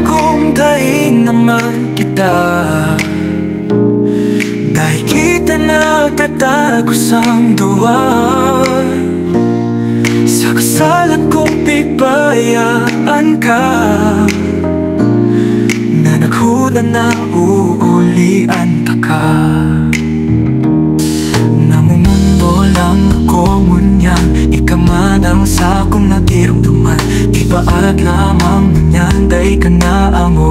kung dahin naman kita, dahil kita nagtatagos ang duwa. Sa kasalan kong pibayaan ka, na naghula na uulian ka. Namumundo lang ako ngunyan, ika man ang sa akong nagirumduman. Ibaat lamang ngunyan, day ka na amo.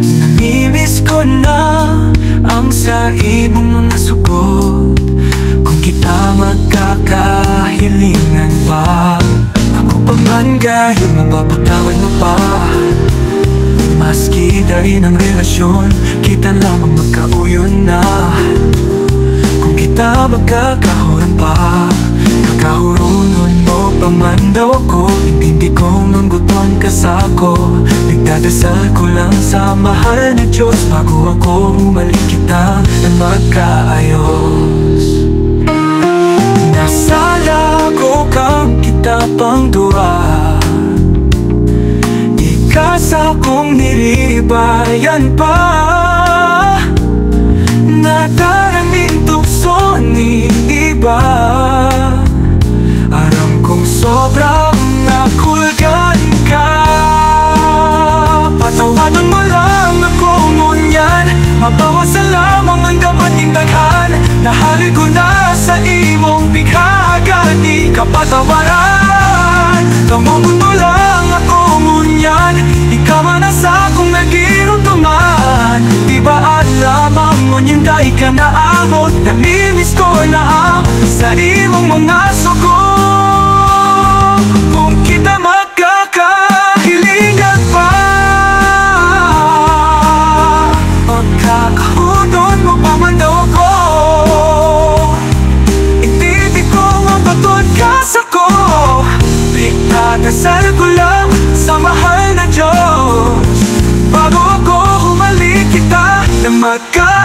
Namimiss ko na ang sa ibong mga sugot, kung kita magkakahilingan pa. Ako pa man kahit mapapatawad mo pa, maski dahin ang relasyon, kita lamang magkauyon na. Kung kita magkakahuran pa, kakahurunon mo pa man daw ako. Hindi ko mangguton ka sa ako, nagdadasal ko lang sa mahal na Diyos, bago ako humalik kita na magkaayos. Nasala ko kang kita pang dua, ikasa kong niribayan pa. Nadaraming tukso ni iba, aram kong sobrang nakulgan ka. Patawanan mo lang ako ngunyan, mabawasan lamang ang dapat indaghan. Nahali ko na sa imong bigha, agad di ka patawaran. Tawagan mo lang ako ngunyan, ikaw man ang sa akong nagirumduman. Di ba lamang ngunyan dahil ka na abot, namimiss ko na ang sa imong mga sugot. Kung kita magkakahilingan pa, pagkakahudon mo pa man daw ako, itibig ko mapatod ka sa ko. Nagdadasal ko lang sa mahal na Diyos, bago ako humalik kita na magka